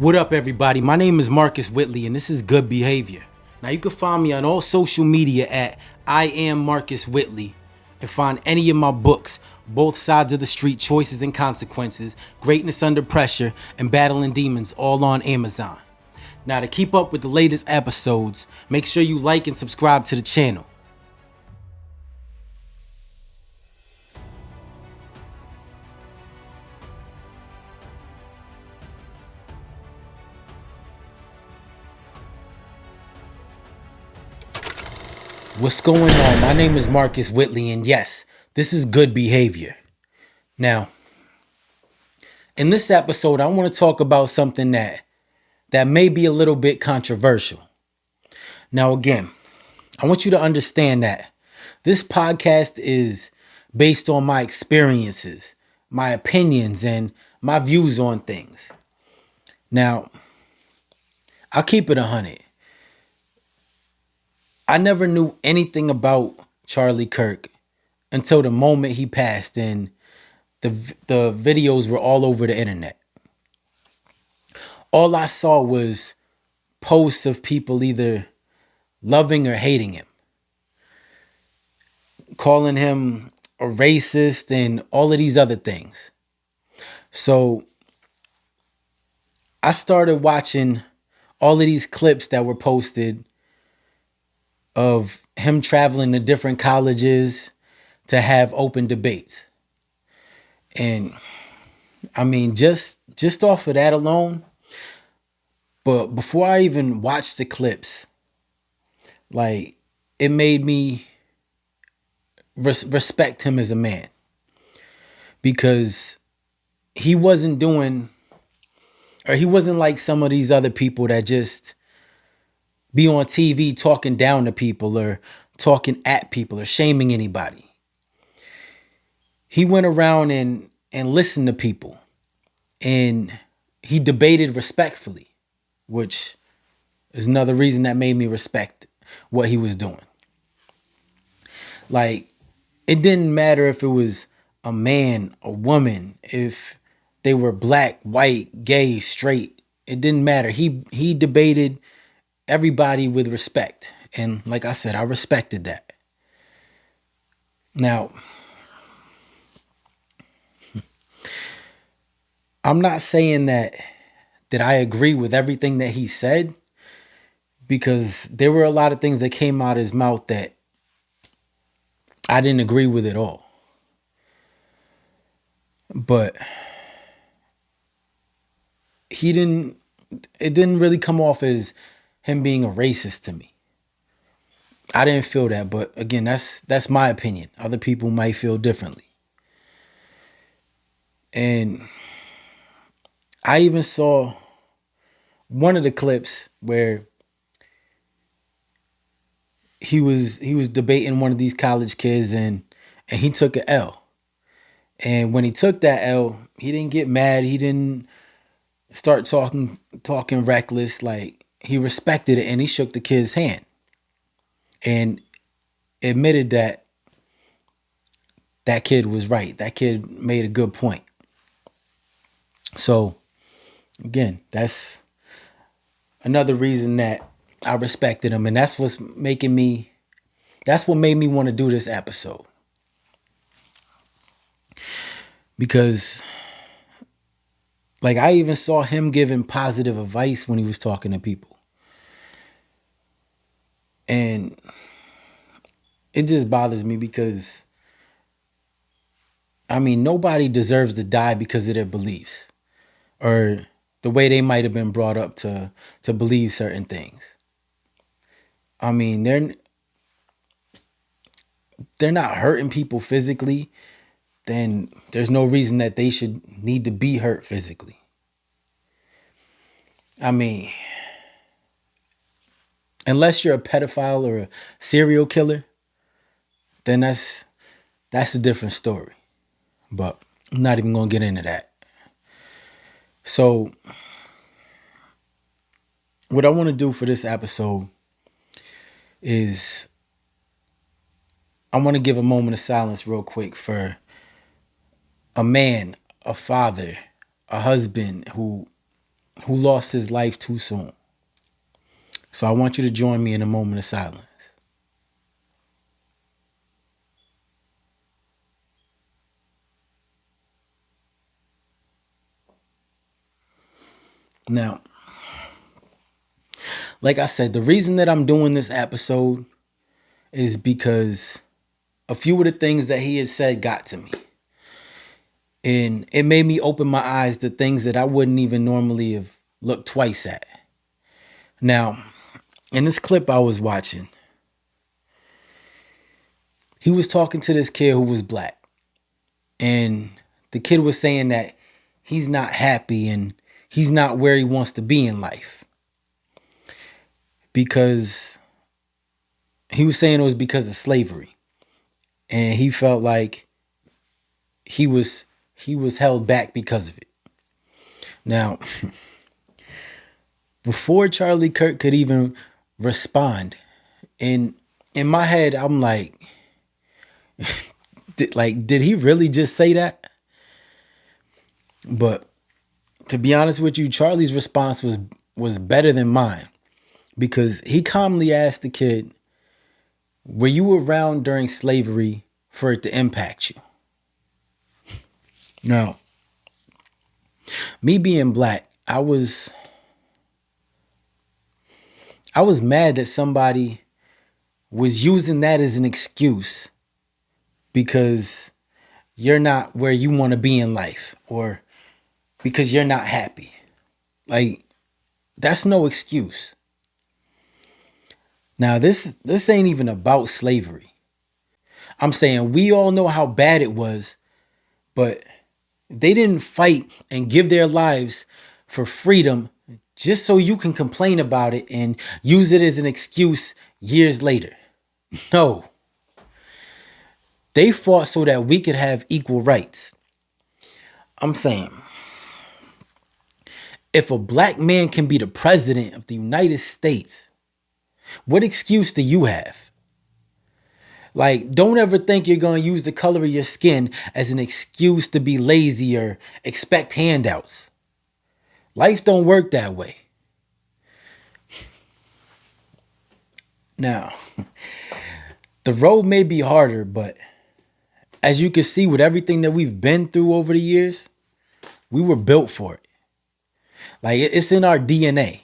What up, everybody? My name is Marcus Whitley, and this is Good Behavior. Now, you can find me on all social media at I am Marcus Whitley, and find any of my books, Both Sides of the Street, Choices and Consequences, Greatness Under Pressure, and Battling Demons, all on Amazon. Now, to keep up with the latest episodes, make sure you like and subscribe to the channel. What's going on? My name is Marcus Whitley, and yes, this is Good Behavior. Now, in this episode, I want to talk about something that may be a little bit controversial. Now, again, I want you to understand that this podcast is based on my experiences, my opinions, and my views on things. Now, I'll keep it 100. I never knew anything about Charlie Kirk until the moment he passed, and the videos were all over the internet. All I saw was posts of people either loving or hating him, calling him a racist and all of these other things. So I started watching all of these clips that were posted of him traveling to different colleges to have open debates. And I mean, just off of that alone, but before I even watched the clips, like, it made me respect him as a man, because he wasn't like some of these other people that just be on TV talking down to people or talking at people or shaming anybody. He went around and listened to people, and he debated respectfully, which is another reason that made me respect what he was doing. Like, it didn't matter if it was a man, a woman, if they were black, white, gay, straight. It didn't matter. He debated everybody with respect. And like I said, I respected that. Now, I'm not saying that I agree with everything that he said, because there were a lot of things that came out of his mouth that I didn't agree with at all. But it didn't really come off as him being a racist to me. I didn't feel that, but again, that's my opinion. Other people might feel differently. And I even saw one of the clips where he was debating one of these college kids, and he took an L. And when he took that L, he didn't get mad. He didn't start talking reckless. Like, he respected it, and he shook the kid's hand and admitted that that kid was right. That kid made a good point. So again, that's another reason that I respected him, and that's what made me want to do this episode. Because, like, I even saw him giving positive advice when he was talking to people. And it just bothers me because, I mean, nobody deserves to die because of their beliefs or the way they might have been brought up to believe certain things. I mean, they're not hurting people physically, then there's no reason that they should need to be hurt physically. I mean, unless you're a pedophile or a serial killer, then that's a different story. But I'm not even going to get into that. So what I want to do for this episode is I want to give a moment of silence real quick for a man, a father, a husband who who lost his life too soon. So I want you to join me in a moment of silence. Now, like I said, the reason that I'm doing this episode is because a few of the things that he has said got to me. And it made me open my eyes to things that I wouldn't even normally have looked twice at. Now, in this clip I was watching, he was talking to this kid who was black. And the kid was saying that he's not happy and he's not where he wants to be in life. Because he was saying it was because of slavery. And he felt like he was held back because of it. Now, before Charlie Kirk could even respond, in my head, I'm like, did he really just say that? But to be honest with you, Charlie's response was better than mine, because he calmly asked the kid, were you around during slavery for it to impact you? Now, me being black, I was mad that somebody was using that as an excuse because you're not where you want to be in life, or because you're not happy. Like, that's no excuse. Now, this ain't even about slavery. I'm saying we all know how bad it was, but they didn't fight and give their lives for freedom just so you can complain about it and use it as an excuse years later. No. They fought so that we could have equal rights. I'm saying, if a black man can be the president of the United States, what excuse do you have? Like, don't ever think you're going to use the color of your skin as an excuse to be lazy or expect handouts. Life don't work that way. Now, the road may be harder, but as you can see with everything that we've been through over the years, we were built for it. Like, it's in our DNA.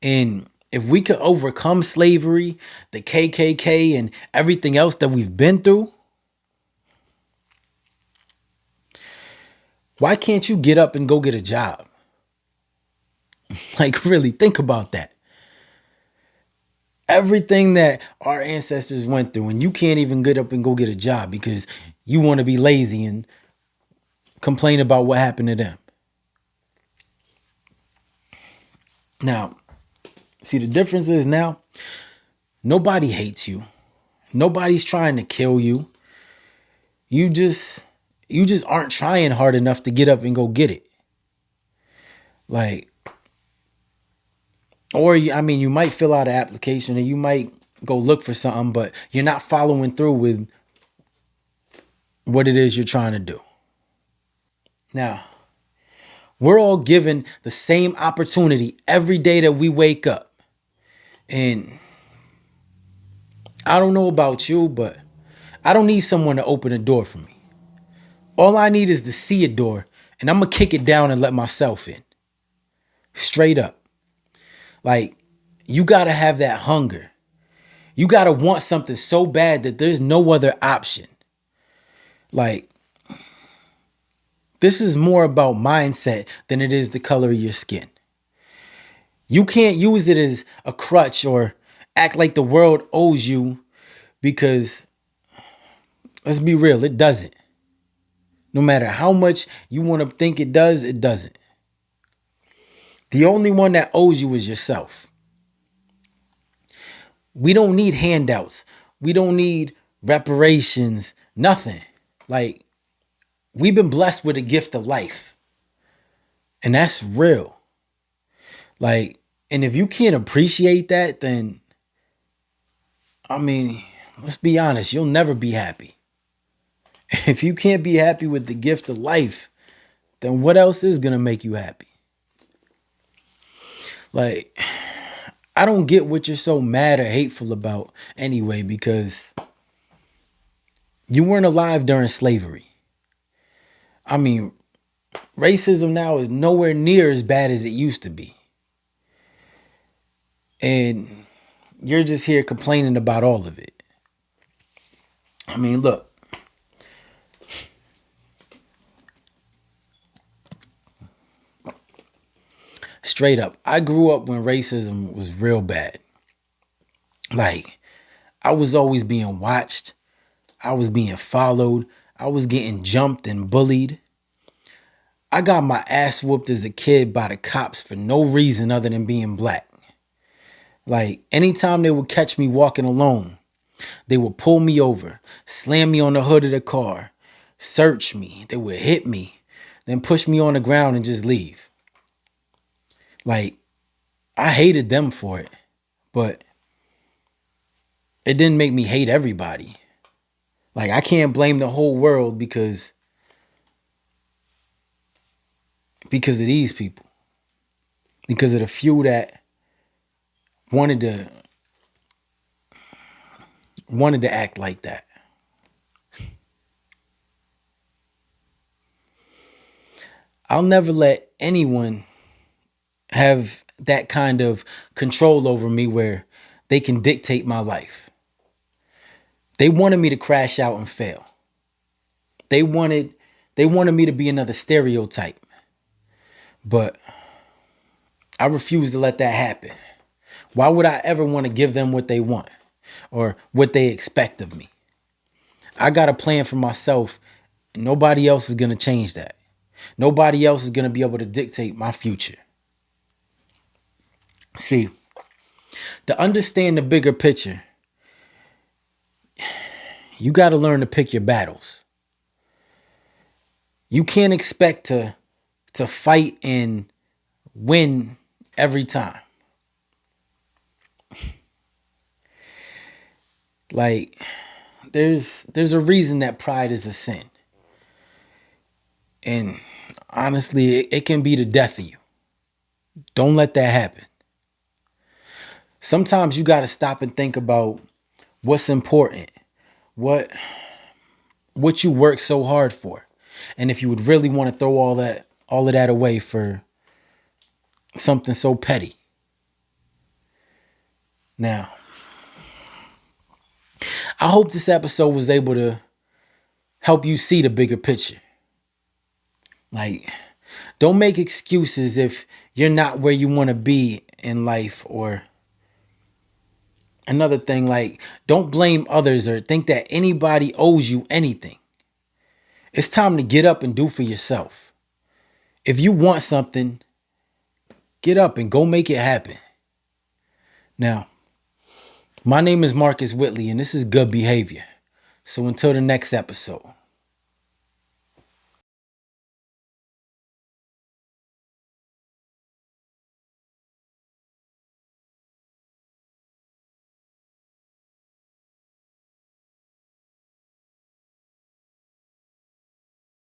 And if we could overcome slavery, the KKK, and everything else that we've been through, why can't you get up and go get a job? Like, really, think about that. Everything that our ancestors went through, and you can't even get up and go get a job because you want to be lazy and complain about what happened to them. Now, see, the difference is now, nobody hates you. Nobody's trying to kill you. You just aren't trying hard enough to get up and go get it. Like, or you might fill out an application and you might go look for something, but you're not following through with what it is you're trying to do. Now, we're all given the same opportunity every day that we wake up. And I don't know about you, but I don't need someone to open a door for me. All I need is to see a door, and I'm going to kick it down and let myself in. Straight up. Like, you got to have that hunger. You got to want something so bad that there's no other option. Like, this is more about mindset than it is the color of your skin. You can't use it as a crutch or act like the world owes you, because, let's be real, it doesn't. No matter how much you want to think it does, it doesn't. The only one that owes you is yourself. We don't need handouts. We don't need reparations, nothing. Like, we've been blessed with a gift of life. And that's real. Like, and if you can't appreciate that, then, let's be honest, you'll never be happy. If you can't be happy with the gift of life, then what else is going to make you happy? Like, I don't get what you're so mad or hateful about anyway, because you weren't alive during slavery. I mean, racism now is nowhere near as bad as it used to be. And you're just here complaining about all of it. I mean, look, straight up, I grew up when racism was real bad. Like, I was always being watched, I was being followed, I was getting jumped and bullied. I got my ass whooped as a kid by the cops for no reason other than being black. Like, anytime they would catch me walking alone, they would pull me over, slam me on the hood of the car, search me, they would hit me, then push me on the ground and just leave. Like, I hated them for it, but it didn't make me hate everybody. Like, I can't blame the whole world because of these people. Because of the few that wanted to act like that. I'll never let anyone have that kind of control over me where they can dictate my life. They wanted me to crash out and fail. They wanted me to be another stereotype. But I refuse to let that happen. Why would I ever want to give them what they want or what they expect of me? I got a plan for myself. And nobody else is going to change that. Nobody else is going to be able to dictate my future. See, to understand the bigger picture, you got to learn to pick your battles. You can't expect to fight and win every time. Like, there's a reason that pride is a sin. And honestly, it can be the death of you. Don't let that happen. Sometimes you got to stop and think about what's important, what you work so hard for. And if you would really want to throw all of that away for something so petty. Now, I hope this episode was able to help you see the bigger picture. Like, don't make excuses if you're not where you want to be in life. Or another thing, like, don't blame others or think that anybody owes you anything. It's time to get up and do for yourself. If you want something, get up and go make it happen. Now, my name is Marcus Whitley, and this is Good Behavior. So until the next episode.